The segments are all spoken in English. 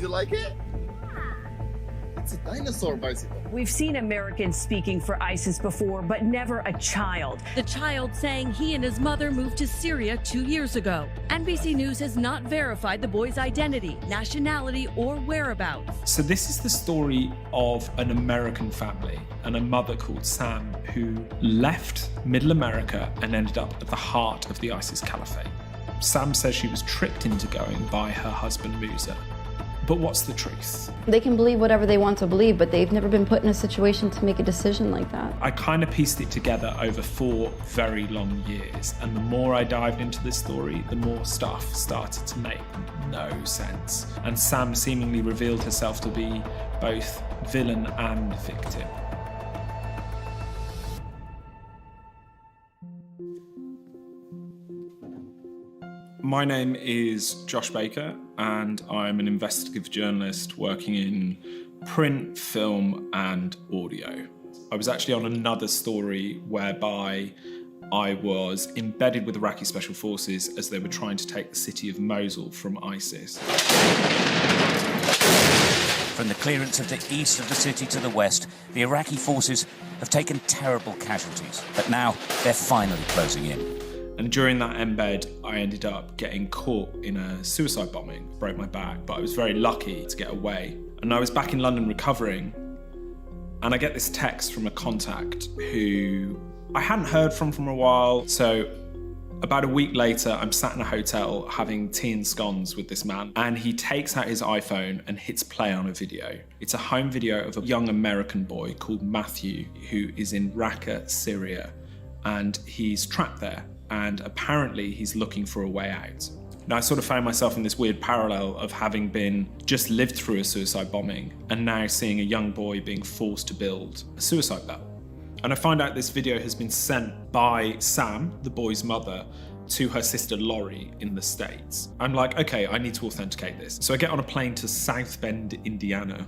you like it? It's a dinosaur bicycle. We've seen Americans speaking for ISIS before, but never a child. The child saying he and his mother moved to Syria 2 years ago. NBC News has not verified the boy's identity, nationality, or whereabouts. So this is the story of an American family and a mother called Sam who left Middle America and ended up at the heart of the ISIS caliphate. Sam says she was tricked into going by her husband Moussa. But what's the truth? They can believe whatever they want to believe, but they've never been put in a situation to make a decision like that. I kind of pieced it together over 4 very long years, and the more I dived into this story, the more stuff started to make no sense. And Sam seemingly revealed herself to be both villain and victim. My name is Josh Baker, and I'm an investigative journalist working in print, film, and audio. I was actually on another story whereby I was embedded with Iraqi special forces as they were trying to take the city of Mosul from ISIS. From the clearance of the east of the city to the west, the Iraqi forces have taken terrible casualties, but now they're finally closing in. And during that embed, I ended up getting caught in a suicide bombing, broke my back, but I was very lucky to get away. And I was back in London recovering, and I get this text from a contact who I hadn't heard from a while. So about a week later, I'm sat in a hotel having tea and scones with this man, and he takes out his iPhone and hits play on a video. It's a home video of a young American boy called Matthew, who is in Raqqa, Syria, and he's trapped there. And apparently he's looking for a way out. Now I sort of found myself in this weird parallel of having been just lived through a suicide bombing and now seeing a young boy being forced to build a suicide belt. And I find out this video has been sent by Sam, the boy's mother, to her sister Laurie in the States. I'm like, okay, I need to authenticate this. So I get on a plane to South Bend, Indiana,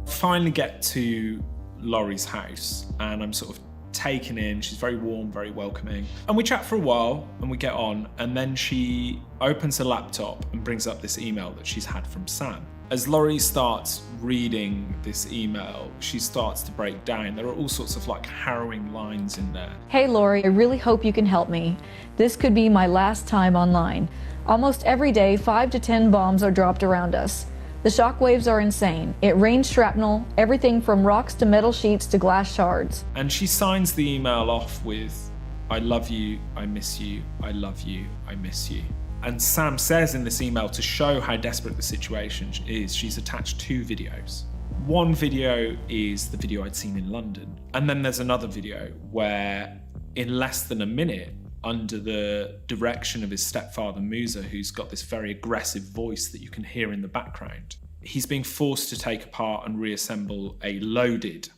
finally get to Laurie's house, and I'm sort of taken in. She's very warm, very welcoming. And we chat for a while and we get on, and then she opens her laptop and brings up this email that she's had from Sam. As Laurie starts reading this email, she starts to break down. There are all sorts of like harrowing lines in there. Hey Laurie, I really hope you can help me. This could be my last time online. Almost every day, 5 to 10 bombs are dropped around us. The shockwaves are insane. It rains shrapnel, everything from rocks to metal sheets to glass shards. And she signs the email off with, I love you, I miss you, I love you, I miss you. And Sam says in this email, to show how desperate the situation is, she's attached 2 videos. One video is the video I'd seen in London. And then there's another video where in less than a minute, under the direction of his stepfather Moussa, who's got this very aggressive voice that you can hear in the background, he's being forced to take apart and reassemble a loaded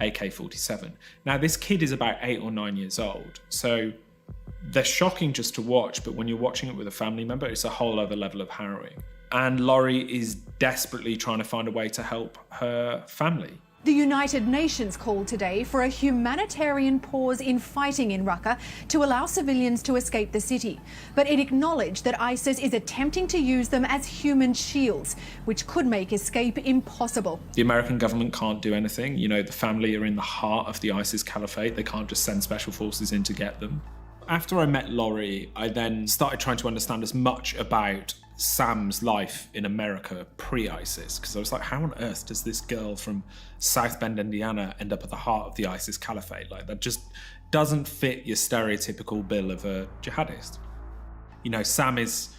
AK-47. Now this kid is about 8 or 9 years old, so they're shocking just to watch, but when you're watching it with a family member, it's a whole other level of harrowing. And Laurie is desperately trying to find a way to help her family. The United Nations called today for a humanitarian pause in fighting in Raqqa to allow civilians to escape the city. But it acknowledged that ISIS is attempting to use them as human shields, which could make escape impossible. The American government can't do anything. You know, the family are in the heart of the ISIS caliphate. They can't just send special forces in to get them. After I met Laurie, I then started trying to understand as much about Sam's life in America pre-ISIS, because I was like, how on earth does this girl from South Bend, Indiana end up at the heart of the ISIS caliphate? Like, that just doesn't fit your stereotypical bill of a jihadist. You know, Sam is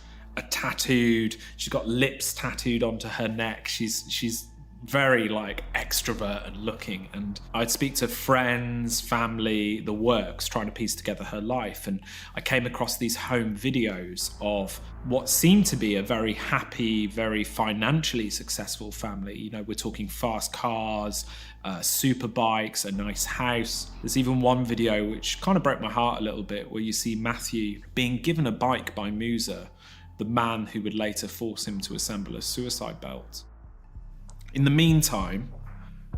she's got lips tattooed onto her neck. She's very like extrovert looking, and I'd speak to friends, family, the works, trying to piece together her life, and I came across these home videos of what seemed to be a very happy, very financially successful family. You know, we're talking fast cars, super bikes, a nice house. There's even one video which kind of broke my heart a little bit, where you see Matthew being given a bike by Moussa, the man who would later force him to assemble a suicide belt. In the meantime,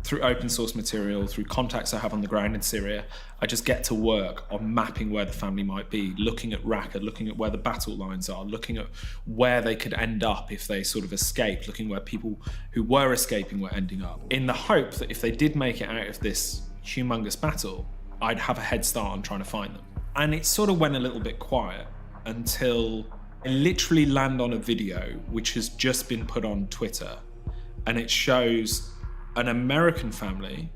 through open source material, through contacts I have on the ground in Syria, I just get to work on mapping where the family might be, looking at Raqqa, looking at where the battle lines are, looking at where they could end up if they sort of escaped, looking where people who were escaping were ending up, in the hope that if they did make it out of this humongous battle, I'd have a head start on trying to find them. And it sort of went a little bit quiet until I literally land on a video which has just been put on Twitter, and it shows an American family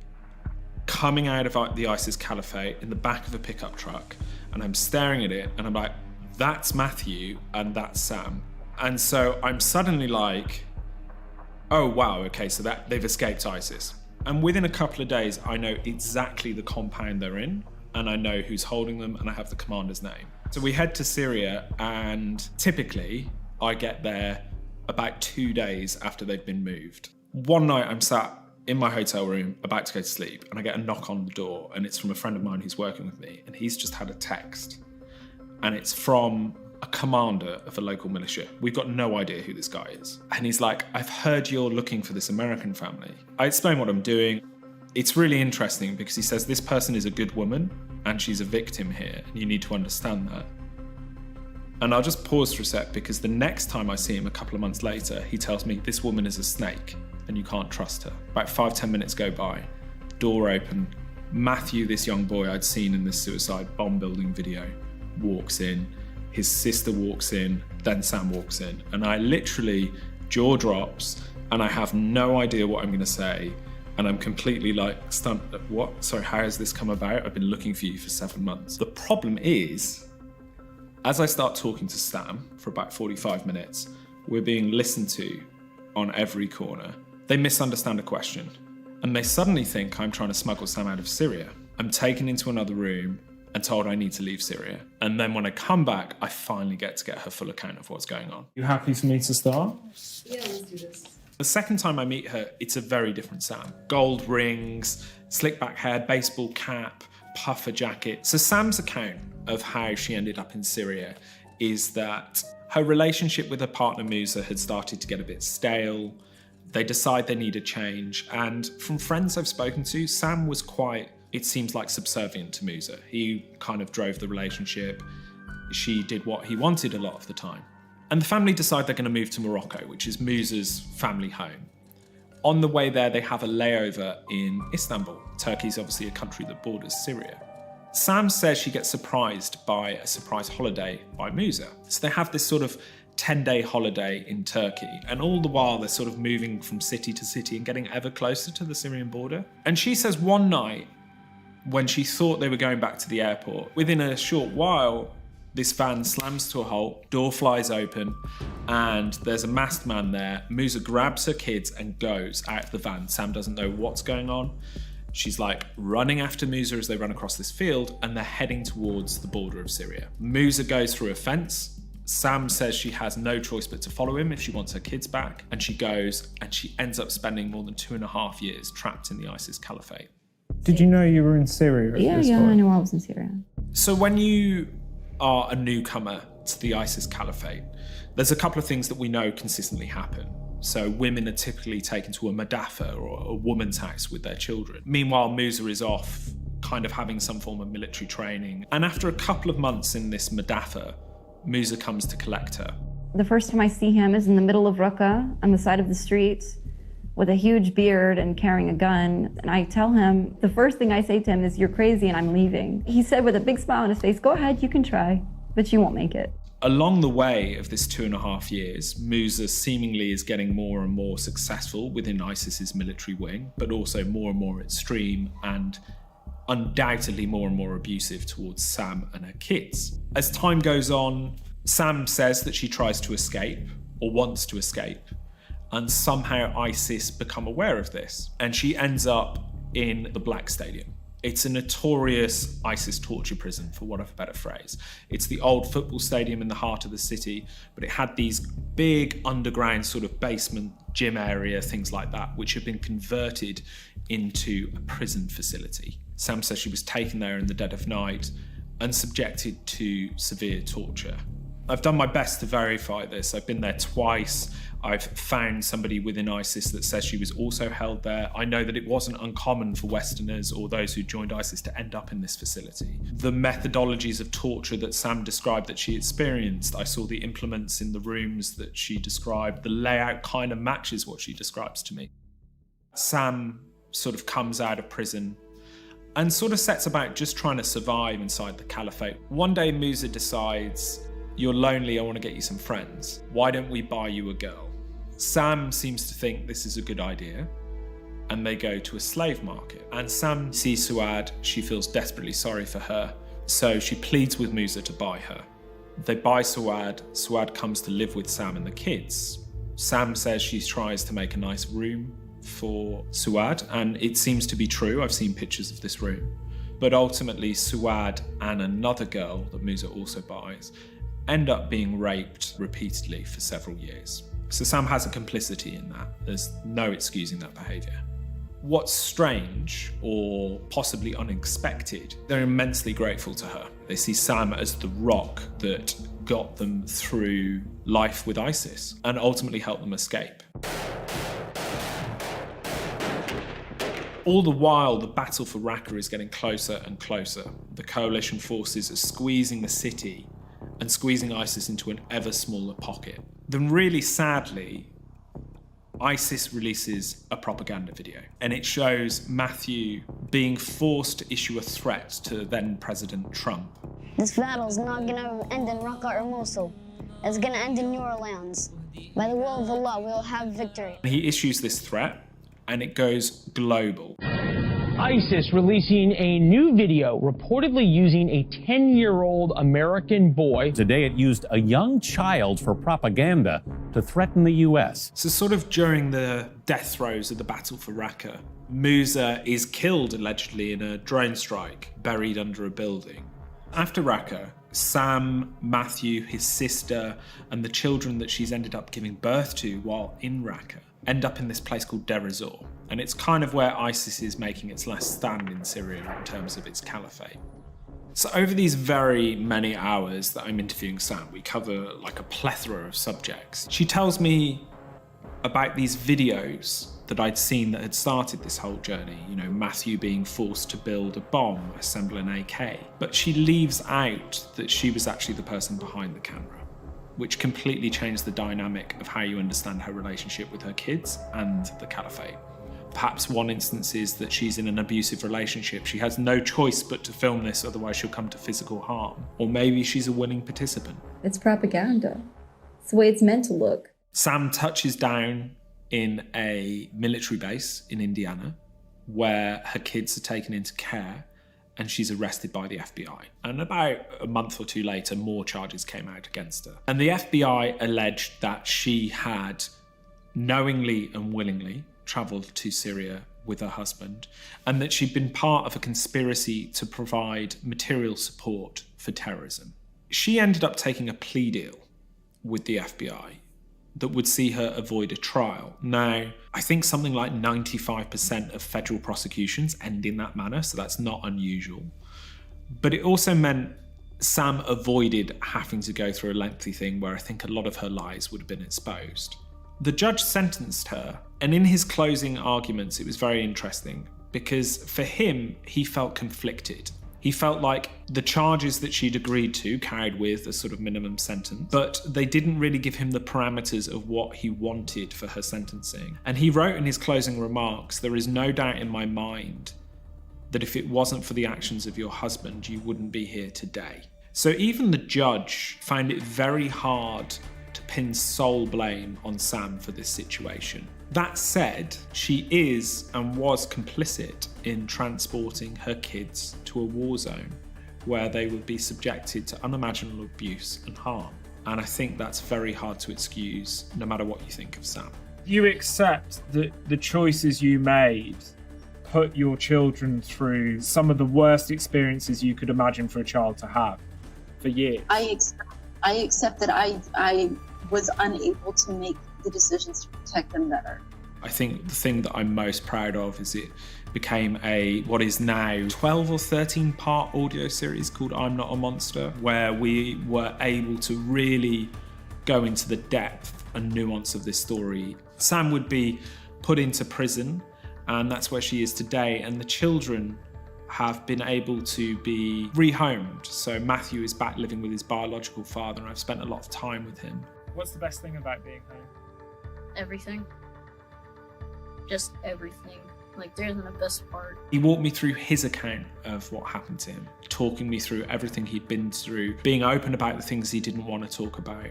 coming out of the ISIS caliphate in the back of a pickup truck, and I'm staring at it and I'm like, that's Matthew and that's Sam. And so I'm suddenly like, oh wow, okay, so that they've escaped ISIS. And within a couple of days, I know exactly the compound they're in, and I know who's holding them, and I have the commander's name. So we head to Syria, and typically I get there about 2 days after they've been moved. One night I'm sat in my hotel room about to go to sleep, and I get a knock on the door, and it's from a friend of mine who's working with me, and he's just had a text, and it's from a commander of a local militia. We've got no idea who this guy is. And he's like, I've heard you're looking for this American family. I explain what I'm doing. It's really interesting because he says this person is a good woman and she's a victim here, and you need to understand that. And I'll just pause for a sec, because the next time I see him a couple of months later, he tells me this woman is a snake and you can't trust her. About 5-10 minutes go by, door open, Matthew, this young boy I'd seen in this suicide bomb building video, walks in, his sister walks in, then Sam walks in, and I literally, jaw drops, and I have no idea what I'm gonna say, and I'm completely like stunned. What? Sorry, how has this come about? I've been looking for you for 7 months. The problem is, as I start talking to Sam for about 45 minutes, we're being listened to on every corner. They misunderstand a question, and they suddenly think I'm trying to smuggle Sam out of Syria. I'm taken into another room and told I need to leave Syria. And then when I come back, I finally get her full account of what's going on. You happy for me to start? Yeah, let's do this. The second time I meet her, it's a very different Sam. Gold rings, slick back hair, baseball cap, puffer jacket. So Sam's account of how she ended up in Syria is that her relationship with her partner Moussa had started to get a bit stale. They decide they need a change. And from friends I've spoken to, Sam was quite, it seems like, subservient to Moussa. He kind of drove the relationship. She did what he wanted a lot of the time. And the family decide they're going to move to Morocco, which is Moussa's family home. On the way there, they have a layover in Istanbul. Turkey's obviously a country that borders Syria. Sam says she gets surprised by a surprise holiday by Moussa. So they have this sort of 10-day holiday in Turkey, and all the while they're sort of moving from city to city and getting ever closer to the Syrian border. And she says one night, when she thought they were going back to the airport, within a short while, this van slams to a halt, door flies open, and there's a masked man there. Moussa grabs her kids and goes out of the van. Sam doesn't know what's going on. She's like running after Moussa as they run across this field, and they're heading towards the border of Syria. Moussa goes through a fence. Sam says she has no choice but to follow him if she wants her kids back, and she goes, and she ends up spending more than 2.5 years trapped in the ISIS caliphate. Did you know you were in Syria at this point? I knew I was in Syria. So when you are a newcomer to the ISIS caliphate, there's a couple of things that we know consistently happen. So women are typically taken to a madafa, or a woman's house, with their children. Meanwhile, Moussa is off kind of having some form of military training. And after a couple of months in this madafa, Moussa comes to collect her. The first time I see him is in the middle of Raqqa, on the side of the street, with a huge beard and carrying a gun. And I tell him, the first thing I say to him is, "You're crazy and I'm leaving." He said with a big smile on his face, "Go ahead, you can try, but you won't make it." Along the way of this 2.5 years, Moussa seemingly is getting more and more successful within ISIS's military wing, but also more and more extreme and undoubtedly more and more abusive towards Sam and her kids. As time goes on, Sam says that she tries to escape, or wants to escape, and somehow ISIS become aware of this, and she ends up in the Black Stadium. It's a notorious ISIS torture prison, for want of a better phrase. It's the old football stadium in the heart of the city, but it had these big underground sort of basement gym area, things like that, which had been converted into a prison facility. Sam says she was taken there in the dead of night and subjected to severe torture. I've done my best to verify this. I've been there twice. I've found somebody within ISIS that says she was also held there. I know that it wasn't uncommon for Westerners or those who joined ISIS to end up in this facility. The methodologies of torture that Sam described that she experienced, I saw the implements in the rooms that she described. The layout kind of matches what she describes to me. Sam sort of comes out of prison and sort of sets about just trying to survive inside the caliphate. One day Moussa decides, "You're lonely, I want to get you some friends. Why don't we buy you a girl?" Sam seems to think this is a good idea, and they go to a slave market. And Sam sees Suad, she feels desperately sorry for her, so she pleads with Moussa to buy her. They buy Suad, Suad comes to live with Sam and the kids. Sam says she tries to make a nice room for Suad, and it seems to be true. I've seen pictures of this room. But ultimately, Suad and another girl that Moussa also buys end up being raped repeatedly for several years. So Sam has a complicity in that. There's no excusing that behaviour. What's strange, or possibly unexpected, they're immensely grateful to her. They see Sam as the rock that got them through life with ISIS and ultimately helped them escape. All the while, the battle for Raqqa is getting closer and closer. The coalition forces are squeezing the city and squeezing ISIS into an ever smaller pocket. Then really sadly, ISIS releases a propaganda video, and it shows Matthew being forced to issue a threat to then President Trump. This battle's not gonna end in Raqqa or Mosul. It's gonna end in New Orleans. By the will of Allah, we'll have victory. He issues this threat, and it goes global. ISIS releasing a new video reportedly using a 10-year-old American boy. Today it used a young child for propaganda to threaten the U.S. So sort of during the death throes of the battle for Raqqa, Moussa is killed allegedly in a drone strike buried under a building. After Raqqa, Sam, Matthew, his sister, and the children that she's ended up giving birth to while in Raqqa end up in this place called Deir ez-Zor. And it's kind of where ISIS is making its last stand in Syria in terms of its caliphate. So over these very many hours that I'm interviewing Sam, we cover like a plethora of subjects. She tells me about these videos that I'd seen that had started this whole journey. You know, Matthew being forced to build a bomb, assemble an AK. But she leaves out that she was actually the person behind the camera, which completely changed the dynamic of how you understand her relationship with her kids and the caliphate. Perhaps one instance is that she's in an abusive relationship. She has no choice but to film this, otherwise she'll come to physical harm. Or maybe she's a willing participant. It's propaganda. It's the way it's meant to look. Sam touches down in a military base in Indiana where her kids are taken into care, and she's arrested by the FBI. And about a month or two later, more charges came out against her. And the FBI alleged that she had knowingly and willingly travelled to Syria with her husband, and that she'd been part of a conspiracy to provide material support for terrorism. She ended up taking a plea deal with the FBI that would see her avoid a trial. Now, I think something like 95% of federal prosecutions end in that manner, so that's not unusual. But it also meant Sam avoided having to go through a lengthy thing where I think a lot of her lies would have been exposed. The judge sentenced her, and in his closing arguments, it was very interesting because for him, he felt conflicted. He felt like the charges that she'd agreed to carried with a sort of minimum sentence, but they didn't really give him the parameters of what he wanted for her sentencing. And he wrote in his closing remarks, "There is no doubt in my mind that if it wasn't for the actions of your husband, you wouldn't be here today." So even the judge found it very hard to pin sole blame on Sam for this situation. That said, she is and was complicit in transporting her kids to a war zone where they would be subjected to unimaginable abuse and harm. And I think that's very hard to excuse, no matter what you think of Sam. You accept that the choices you made put your children through some of the worst experiences you could imagine for a child to have for years. I accept that I was unable to make the decisions to protect them better. I think the thing that I'm most proud of is it became what is now 12 or 13 part audio series called I'm Not a Monster, where we were able to really go into the depth and nuance of this story. Sam would be put into prison, and that's where she is today, and the children have been able to be rehomed. So Matthew is back living with his biological father, and I've spent a lot of time with him. What's the best thing about being home? Everything. Just everything. Like, there isn't a best part. He walked me through his account of what happened to him, talking me through everything he'd been through, being open about the things he didn't want to talk about.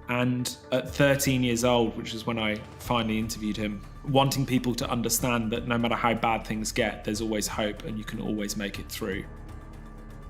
And at 13 years old, which is when I finally interviewed him, wanting people to understand that no matter how bad things get, there's always hope and you can always make it through.